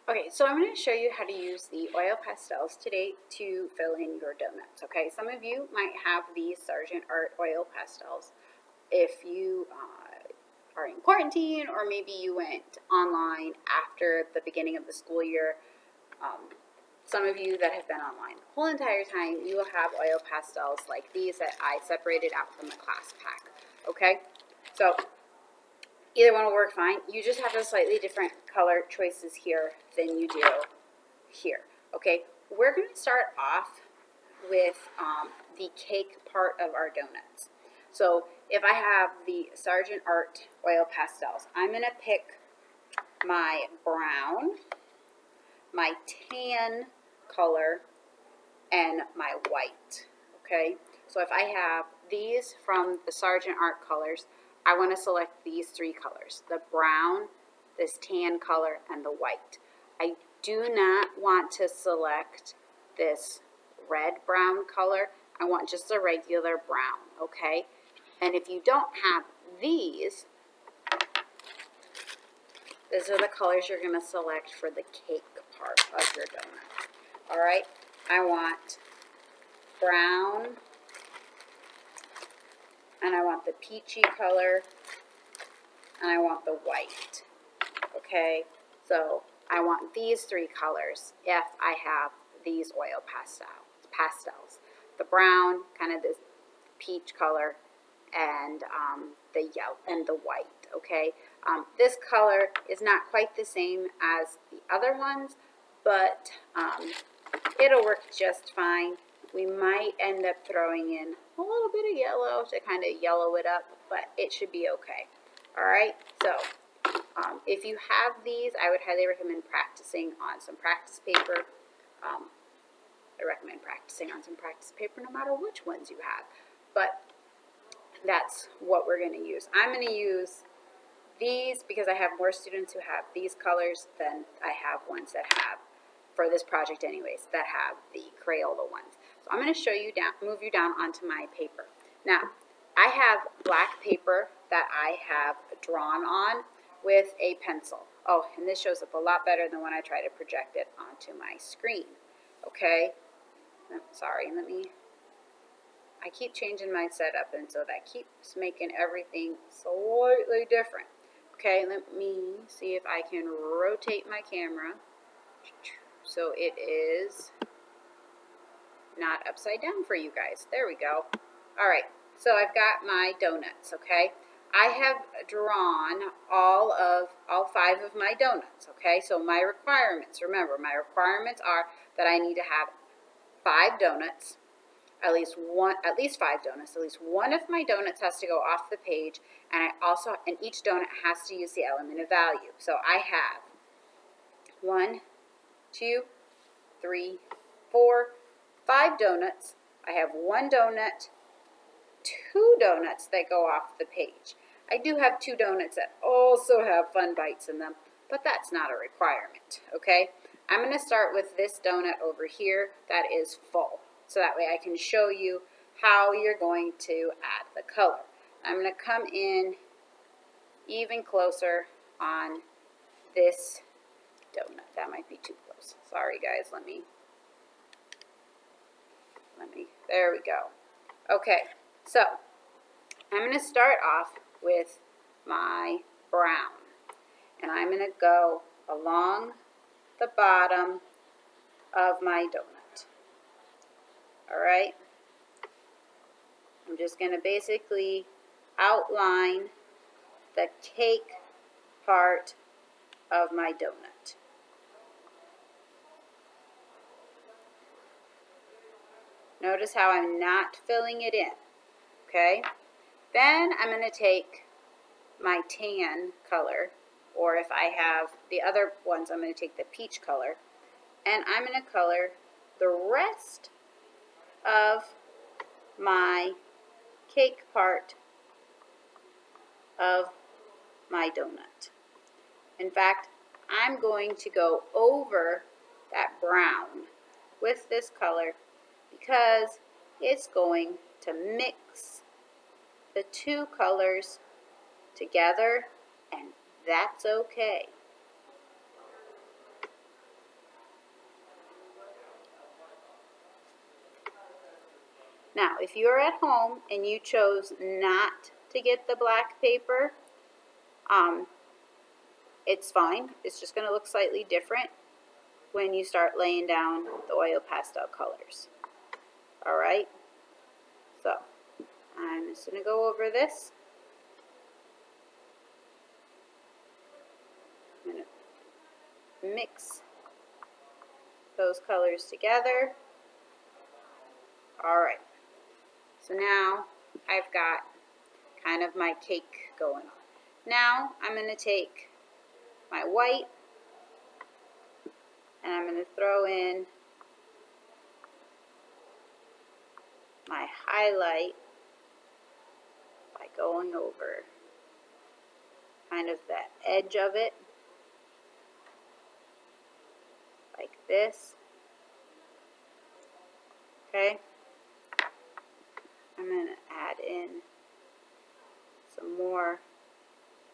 Okay, so I'm going to show you how to use the oil pastels today to fill in your donuts, okay? Some of you might have these Sargent Art oil pastels if you are in quarantine, or maybe you went online after the beginning of the school year. Some of you that have been online the whole entire time, you will have oil pastels like these that I separated out from the class pack, okay? So either one will work fine. You just have a slightly different color choices here than you do here. Okay, we're going to start off with the cake part of our donuts. So if I have the Sargent Art oil pastels, I'm going to pick my brown, my tan color, and my white. Okay, so if I have these from the Sargent Art colors, I want to select these three colors: the brown, this tan color, and the white. I do not want to select this red-brown color. I want just a regular brown, okay? And if you don't have these are the colors you're going to select for the cake part of your donut. All right, I want brown, and I want the peachy color, and I want the white, okay? So I want these three colors if I have these oil pastels. The brown, kind of this peach color, and the yellow and the white, okay? This color is not quite the same as the other ones, but it'll work just fine. We might end up throwing in a little bit of yellow to kind of yellow it up, but it should be okay. All right, so if you have these, I would highly recommend practicing on some practice paper. I recommend practicing on some practice paper no matter which ones you have, but that's what we're going to use. I'm going to use these because I have more students who have these colors than I have ones that have, for this project anyways, that have the Crayola ones. So I'm going to show you down, move you down onto my paper. Now, I have black paper that I have drawn on with a pencil. Oh, and this shows up a lot better than when I try to project it onto my screen. Okay, sorry, I keep changing my setup, and so that keeps making everything slightly different. Okay, let me see if I can rotate my camera so it is not upside down for you guys. There we go. All right, so I've got my donuts, okay? I have drawn all 5 of my donuts, okay? So my requirements, remember, my requirements are that I need to have 5 donuts, at least 5 donuts. At least one of my donuts has to go off the page, and each donut has to use the element of value. So I have 1, 2, 3, 4, 5 donuts. I have 1 donut, 2 donuts that go off the page. I do have 2 donuts that also have fun bites in them, but that's not a requirement, okay? I'm going to start with this donut over here that is full, so that way I can show you how you're going to add the color. I'm going to come in even closer on this donut. That might be too close. Sorry guys, let me, there we go. Okay, so I'm going to start off with my brown, and I'm going to go along the bottom of my donut. All right, I'm just going to basically outline the cake part of my donut. Notice how I'm not filling it in, okay? Then I'm going to take my tan color, or if I have the other ones, I'm going to take the peach color, and I'm going to color the rest of my cake part of my donut. In fact, I'm going to go over that brown with this color because it's going to mix the 2 colors together, and that's okay. Now, if you're at home and you chose not to get the black paper, it's fine. It's just going to look slightly different when you start laying down the oil pastel colors. All right? So, I'm just going to go over this. I'm going to mix those colors together. All right. So now I've got kind of my cake going on. Now I'm going to take my white and I'm going to throw in my highlight by going over kind of that edge of it, like this. Okay? I'm going to add in some more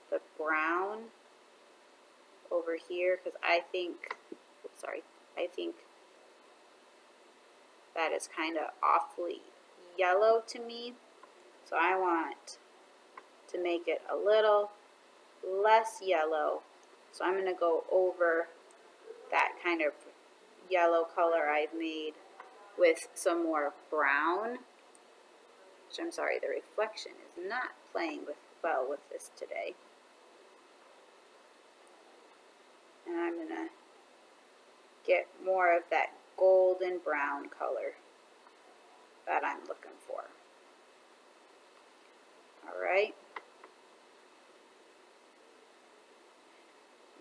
the brown over here because I think that is kind of awfully yellow to me. So I want to make it a little less yellow. So I'm going to go over that kind of yellow color I've made with some more brown, which I'm sorry, the reflection is not playing well with this today. And I'm going to get more of that golden brown color that I'm looking for. All right.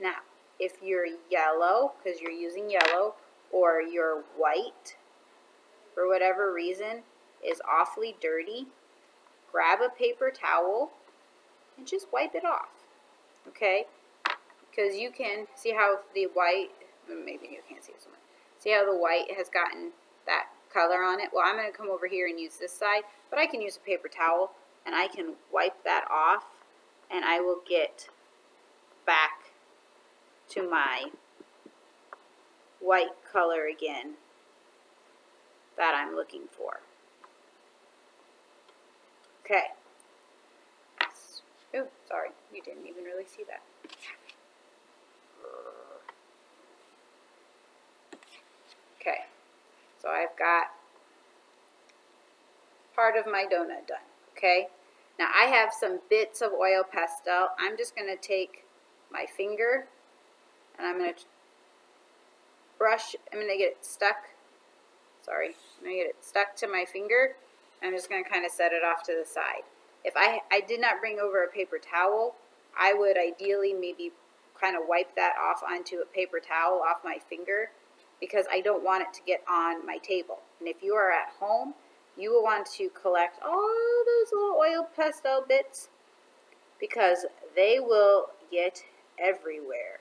Now, if you're yellow, because you're using yellow, or your white, for whatever reason, is awfully dirty, grab a paper towel and just wipe it off, okay? Because you can see how the white, maybe you can't see it so much, see how the white has gotten that color on it? Well, I'm going to come over here and use this side, but I can use a paper towel and I can wipe that off and I will get back to my white color again that I'm looking for. Okay. Oh, sorry, you didn't even really see that. Okay, so I've got part of my donut done, okay? Now I have some bits of oil pastel. I'm just going to take my finger and I'm going to brush, I'm going to get it stuck, sorry, I'm going to get it stuck to my finger. I'm just going to kind of set it off to the side. If I did not bring over a paper towel, I would ideally maybe kind of wipe that off onto a paper towel off my finger because I don't want it to get on my table. And if you are at home, you will want to collect all those little oil pastel bits because they will get everywhere.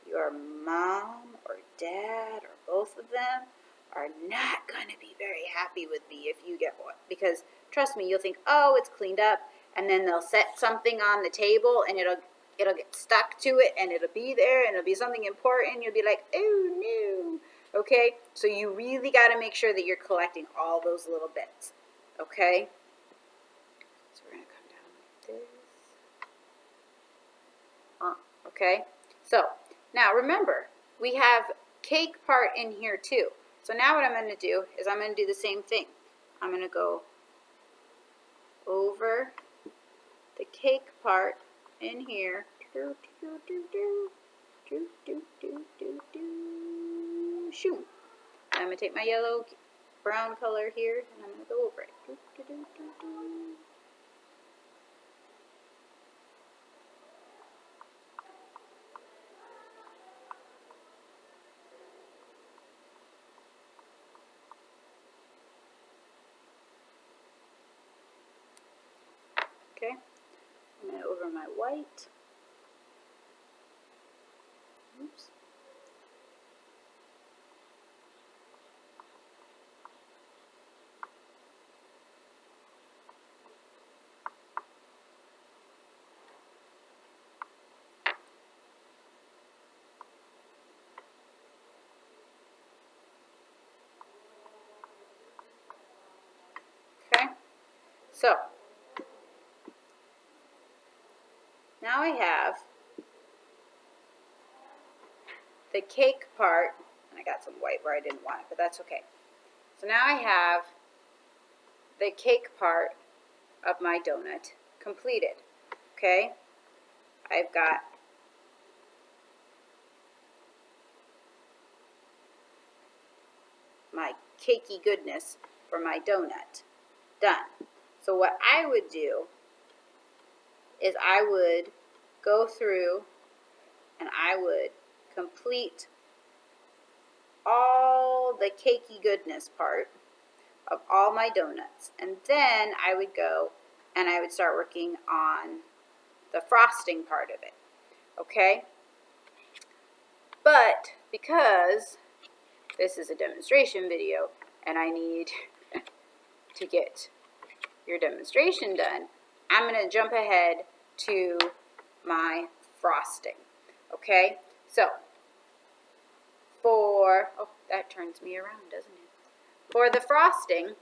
Your mom or dad or both of them are not going to be very happy with me if you get one. Because trust me, you'll think, oh, it's cleaned up. And then they'll set something on the table and it'll get stuck to it and it'll be there and it'll be something important. You'll be like, oh, no. Okay? So you really got to make sure that you're collecting all those little bits. Okay? So we're going to come down like this. Okay? So now remember, we have cake part in here too. So now what I'm going to do is I'm going to do the same thing. I'm going to go over the cake part in here. Shoo. I'm going to take my yellow brown color here and I'm going to go over it. Okay, I'm going to over my white. Oops. So, now I have the cake part, and I got some white where I didn't want it, but that's okay. So now I have the cake part of my donut completed, okay? I've got my cakey goodness for my donut done. So what I would do is I would go through and I would complete all the cakey goodness part of all my donuts. And then I would go and I would start working on the frosting part of it, okay? But because this is a demonstration video and I need to get your demonstration done, I'm going to jump ahead to my frosting, okay? So, oh, that turns me around, doesn't it? For the frosting,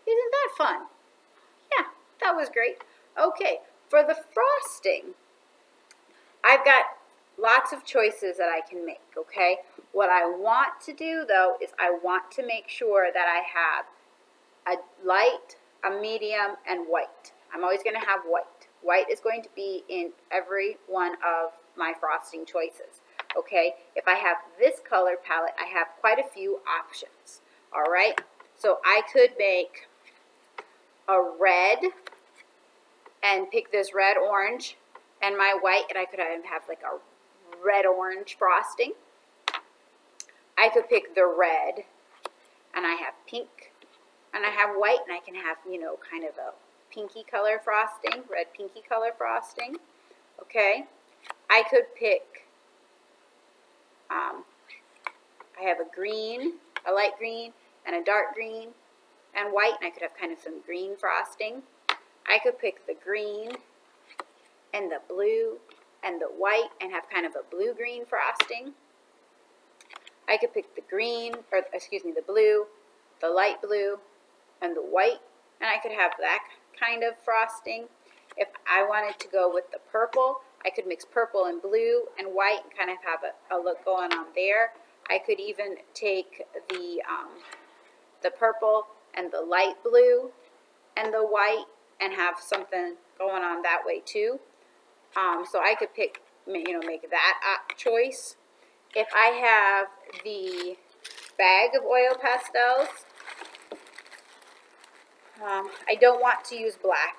isn't that fun? Yeah, that was great. Okay, for the frosting, I've got lots of choices that I can make, okay? What I want to do, though, is I want to make sure that I have a light, a medium, and white. I'm always going to have white. White is going to be in every one of my frosting choices, okay? If I have this color palette, I have quite a few options, all right? So I could make a red and pick this red, orange, and my white, and I could have like a red-orange frosting. I could pick the red, and I have pink, and I have white, and I can have, you know, kind of a pinky color frosting, red pinky color frosting, okay? I could pick, I have a green, a light green, and a dark green, and white, and I could have kind of some green frosting. I could pick the green, and the blue, and the white, and have kind of a blue-green frosting. I could pick the green, or excuse me, the blue, the light blue, and the white, and I could have that kind of frosting. If I wanted to go with the purple, I could mix purple and blue and white and kind of have a look going on there. I could even take the purple and the light blue and the white and have something going on that way too. So I could pick, you know, make that choice. If I have the bag of Oil Pastels, I don't want to use black,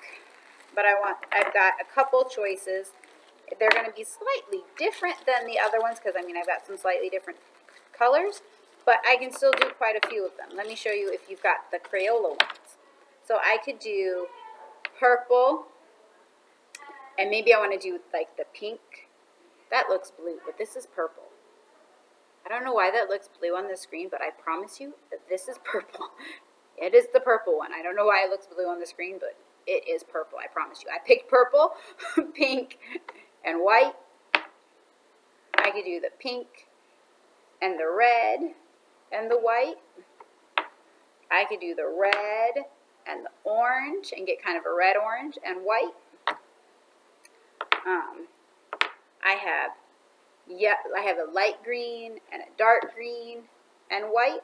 but I've got a couple choices. They're going to be slightly different than the other ones because, I mean, I've got some slightly different colors, but I can still do quite a few of them. Let me show you if you've got the Crayola ones. So I could do purple, and maybe I want to do like the pink. That looks blue, but this is purple. I don't know why that looks blue on the screen, but I promise you that this is purple. It is the purple one. I don't know why it looks blue on the screen, but it is purple, I promise you. I picked purple, pink, and white. I could do the pink and the red and the white. I could do the red and the orange and get kind of a red, orange, and white. I have a light green and a dark green and white.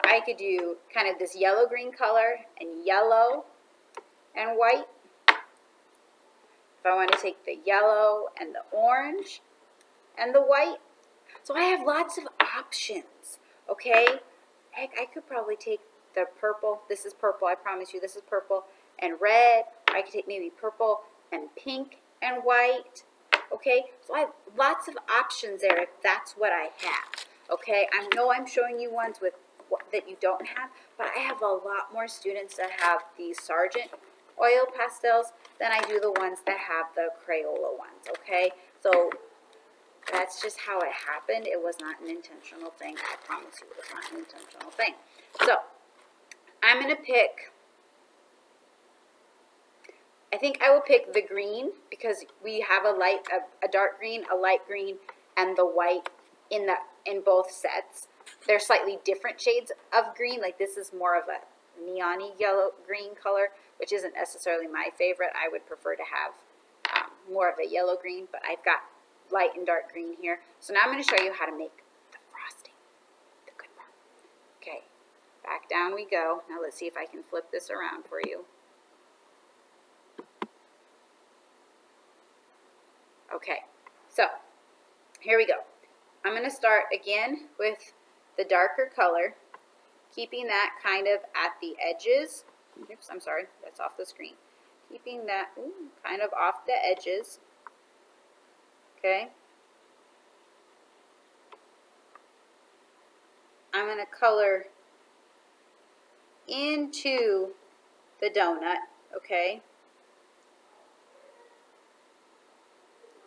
I could do kind of this yellow-green color and yellow and white. If I want to take the yellow and the orange and the white. So I have lots of options, okay? Heck, I could probably take the purple. This is purple, I promise you. This is purple and red. I could take maybe purple and pink and white, okay? So I have lots of options there if that's what I have, okay? I know I'm showing you ones with that you don't have, but I have a lot more students that have these Sargent Oil Pastels than I do the ones that have the Crayola ones, okay? So that's just how it happened. It was not an intentional thing. I promise you it was not an intentional thing. So I'm going to pick, I think I will pick the green because we have a dark green, a light green, and the white in both sets. They're slightly different shades of green. Like this is more of a neon-y yellow green color, which isn't necessarily my favorite. I would prefer to have more of a yellow green, but I've got light and dark green here. So now I'm going to show you how to make the frosting, the good part. Okay, back down we go. Now let's see if I can flip this around for you. Okay, so here we go. I'm going to start again with the darker color, keeping that kind of at the edges. Oops, I'm sorry, that's off the screen. Keeping that kind of off the edges. Okay. I'm going to color into the donut, okay?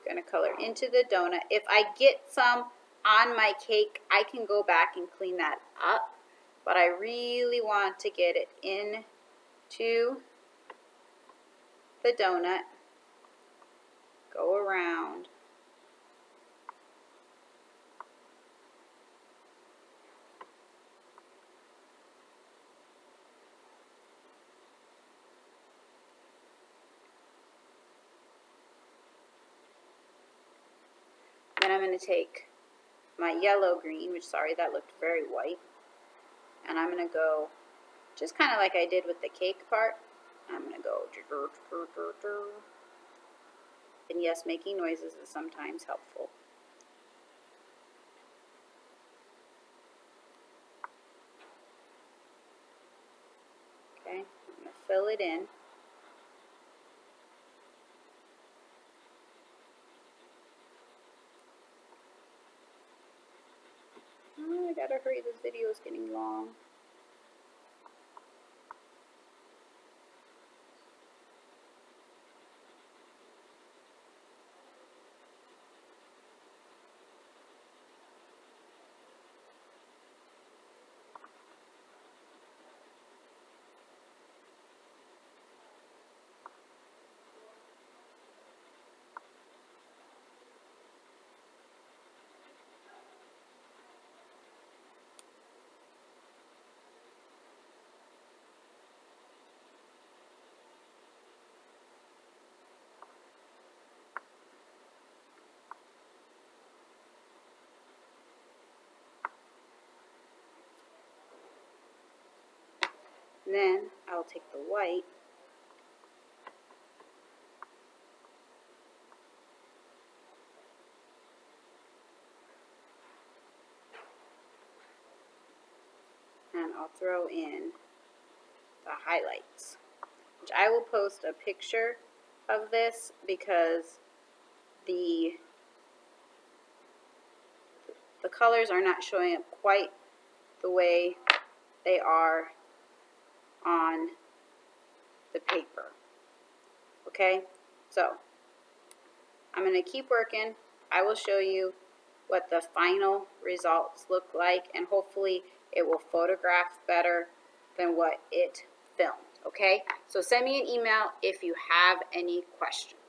Going to color into the donut. If I get some on my cake, I can go back and clean that up, but I really want to get it into the donut. Go around. Then I'm going to take my yellow green, which, sorry, that looked very white, and I'm going to go just kind of like I did with the cake part. I'm going to go, and yes, making noises is sometimes helpful. Okay, I'm going to fill it in. Oh, I gotta hurry, this video is getting long. Then I'll take the white and I'll throw in the highlights, which I will post a picture of this because the colors are not showing up quite the way they are on the paper. Okay, so I'm going to keep working. I will show you what the final results look like, and hopefully it will photograph better than what it filmed. Okay, so send me an email if you have any questions.